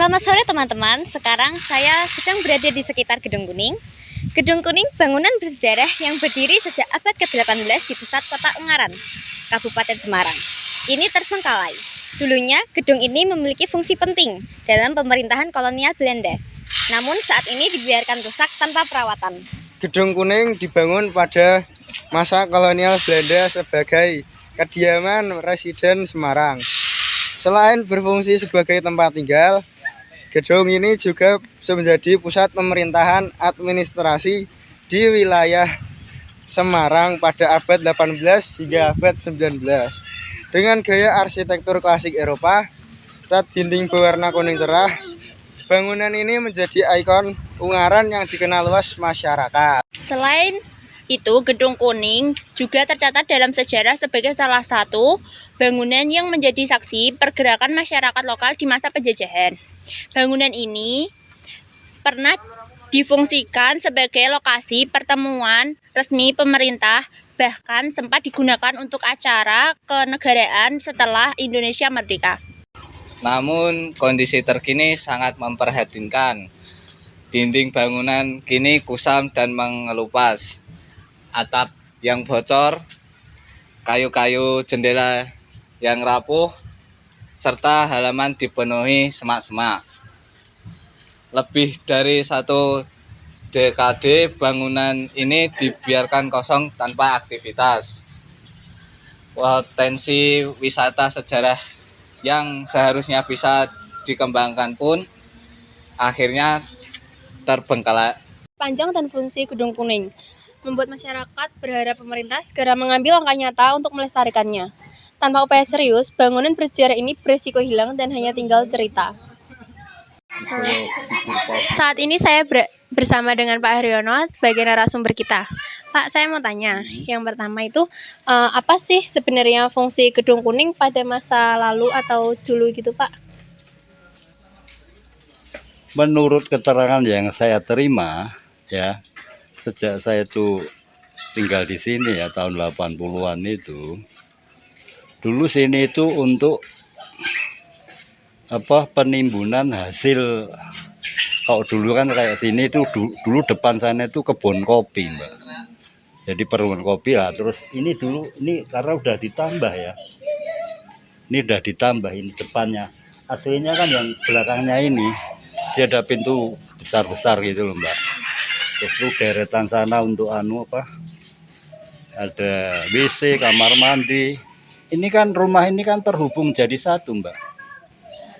Selamat sore teman-teman, sekarang saya sedang berada di sekitar Gedung Kuning. Gedung Kuning bangunan bersejarah yang berdiri sejak abad ke-18 di pusat kota Ungaran, Kabupaten Semarang. Ini terbengkalai. Dulunya gedung ini memiliki fungsi penting dalam pemerintahan kolonial Belanda. Namun saat ini dibiarkan rusak tanpa perawatan. Gedung Kuning dibangun pada masa kolonial Belanda sebagai kediaman residen Semarang. Selain berfungsi sebagai tempat tinggal, gedung ini juga menjadi pusat pemerintahan administrasi di wilayah Semarang pada abad 18 hingga abad 19. Dengan gaya arsitektur klasik Eropa, cat dinding berwarna kuning cerah, bangunan ini menjadi ikon Ungaran yang dikenal luas masyarakat. Selain itu, Gedung Kuning juga tercatat dalam sejarah sebagai salah satu bangunan yang menjadi saksi pergerakan masyarakat lokal di masa penjajahan. Bangunan ini pernah difungsikan sebagai lokasi pertemuan resmi pemerintah, bahkan sempat digunakan untuk acara kenegaraan setelah Indonesia merdeka. Namun kondisi terkini sangat memprihatinkan. Dinding bangunan kini kusam dan mengelupas. Atap yang bocor, kayu-kayu jendela yang rapuh, serta halaman dipenuhi semak-semak. Lebih dari 1 dekade bangunan ini dibiarkan kosong tanpa aktivitas. Potensi wisata sejarah yang seharusnya bisa dikembangkan pun akhirnya terbengkalai. Panjang dan fungsi Gedung Kuning membuat masyarakat berharap pemerintah segera mengambil langkah nyata untuk melestarikannya. Tanpa upaya serius, bangunan bersejarah ini beresiko hilang dan hanya tinggal cerita. Saat ini saya bersama dengan Pak Haryono sebagai narasumber kita. Pak, saya mau tanya, yang pertama itu apa sih sebenarnya fungsi Gedung Kuning pada masa lalu atau dulu gitu, Pak? Menurut keterangan yang saya terima, ya, sejak saya tuh tinggal di sini ya tahun 80-an itu, dulu sini itu untuk penimbunan hasil. Kalau dulu kan kayak sini itu dulu depan sana itu kebun kopi, Mbak. Jadi perkebunan kopi lah. Terus ini dulu ini karena udah ditambah ya. Ini udah ditambah ini depannya. Aslinya kan yang belakangnya ini dia ada pintu besar-besar gitu loh, Mbak. Terus itu deretan sana untuk ada WC, kamar mandi. Ini kan rumah ini kan terhubung jadi satu, Mbak.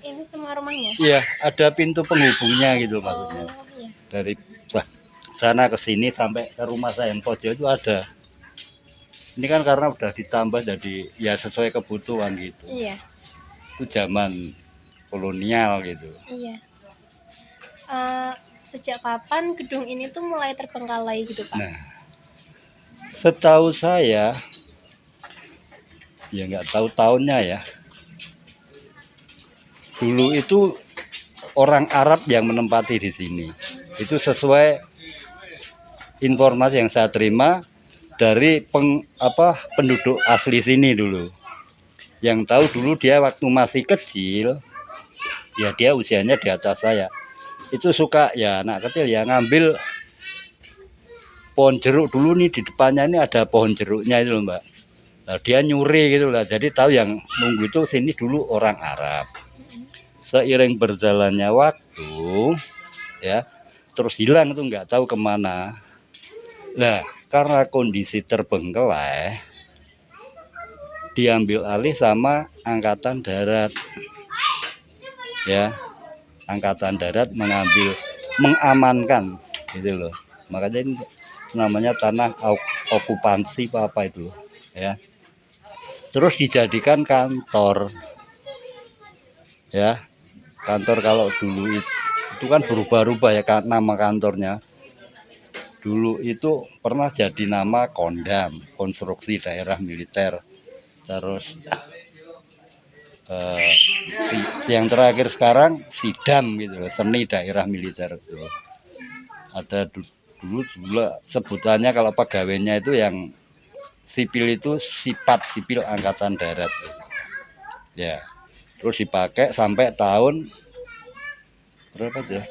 Ini semua rumahnya? Iya, ada pintu penghubungnya gitu maksudnya. Iya. Dari sana ke sini sampai ke rumah saya yang pojok itu ada. Ini kan karena udah ditambah jadi ya sesuai kebutuhan gitu. Iya. Itu zaman kolonial gitu. Iya. Sejak kapan gedung ini tuh mulai terbengkalai gitu, Pak? Nah, setahu saya, ya nggak tahu tahunnya ya. Dulu itu orang Arab yang menempati di sini. Itu sesuai informasi yang saya terima dari penduduk asli sini dulu. Yang tahu dulu dia waktu masih kecil, ya dia usianya di atas saya. Itu suka ya anak kecil ya ngambil pohon jeruk dulu nih, di depannya ini ada pohon jeruknya itu loh, Mbak. Nah, dia nyuri gitu lah. Jadi tahu yang nunggu itu sini dulu orang Arab. Seiring berjalannya waktu ya terus hilang itu nggak tahu kemana. Nah, karena kondisi terbengkalai diambil alih sama Angkatan Darat ya. Angkatan Darat mengamankan gitu loh. Makanya ini namanya tanah okupansi apa itu ya. Terus dijadikan kantor ya. Kantor kalau dulu itu kan berubah-ubah ya nama kantornya. Dulu itu pernah jadi nama Kondam, Konstruksi Daerah Militer. Terus yang terakhir sekarang Sidam gitu loh, Seni Daerah Militer itu. Ada dulu sebutannya kalau pegawainya itu yang sipil itu sipil Angkatan Darat. Ya. Terus dipakai sampai tahun berapa ya?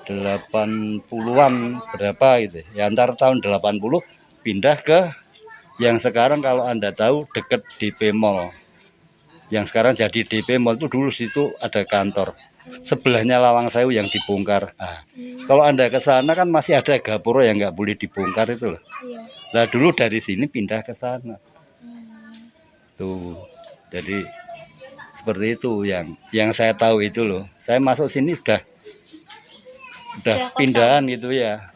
80-an berapa gitu. Ya antar tahun 80 pindah ke yang sekarang kalau Anda tahu deket DP Mall. Yang sekarang jadi DP Mall itu dulu situ ada kantor. Sebelahnya Lawang Sewu yang dibongkar. Nah, kalau Anda ke sana kan masih ada gapura yang nggak boleh dibongkar itu loh. Iya. Nah dulu dari sini pindah ke sana. Tuh. Jadi seperti itu yang saya tahu itu loh. Saya masuk sini udah Udah kosong. pindahan gitu ya.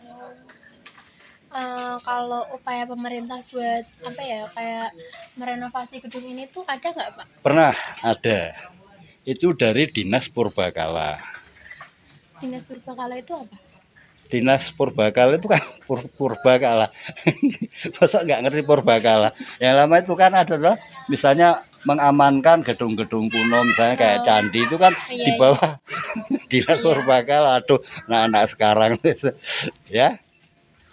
Kalau upaya pemerintah buat apa ya kayak merenovasi gedung ini tuh ada nggak Pak? Pernah ada. Itu dari Dinas Purbakala. Dinas Purbakala itu apa? Dinas Purbakala itu kan Purbakala. Masa nggak ngerti Purbakala? Yang lama itu kan ada loh. Misalnya mengamankan gedung-gedung kuno, misalnya kayak candi itu kan Iya, di bawah Dinas Purbakala. Aduh, anak-anak sekarang ya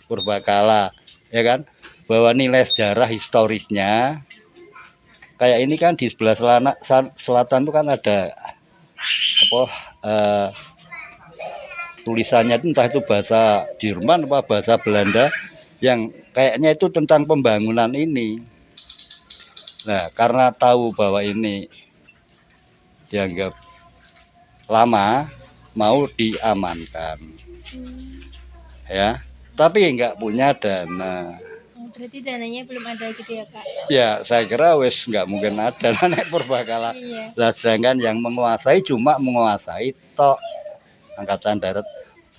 Purbakala, ya kan? Bahwa nilai sejarah historisnya kayak ini kan di sebelah selatan itu kan ada apa tulisannya itu entah itu bahasa Jerman apa bahasa Belanda yang kayaknya itu tentang pembangunan ini. Nah, karena tahu bahwa ini dianggap lama, mau diamankan. Ya, tapi nggak punya dana. Oh, berarti dananya belum ada gitu ya Pak? Ya, saya kira wes nggak mungkin ada naik Purbakala. Iya. Lah sedangkan yang menguasai cuma menguasai tok Angkatan Darat.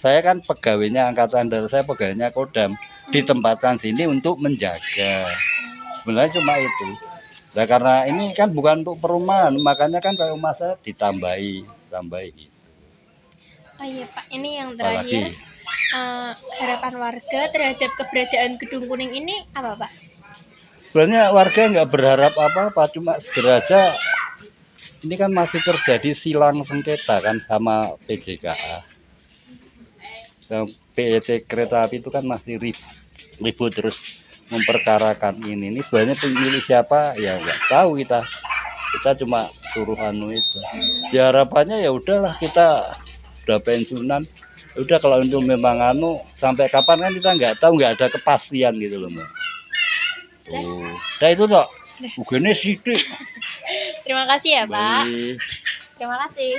Saya kan pegawainya Angkatan Darat, saya pegawainya Kodam. Ditempatkan sini untuk menjaga. Sebenarnya cuma itu. Nah, karena ini kan bukan untuk perumahan, makanya kan kalau rumah saya ditambahi gitu. Oh iya Pak, ini yang Apalagi terakhir harapan warga terhadap keberadaan Gedung Kuning ini apa Pak? sebenarnya warga nggak berharap apa-apa, cuma segera aja. Ini kan masih terjadi silang sengketa kan sama PJKA. PET kereta api itu kan masih ribut terus memperkarakan ini. Ini sebenarnya pemilik siapa ya nggak tahu kita cuma suruh itu. Ya harapannya ya udahlah, kita udah pensiunan, udah kalau itu memang sampai kapan kan kita nggak tahu, nggak ada kepastian gitu loh Mbak. Tuh, dah itu toh ugene sidik. Terima kasih ya Pak. Baik. Terima kasih.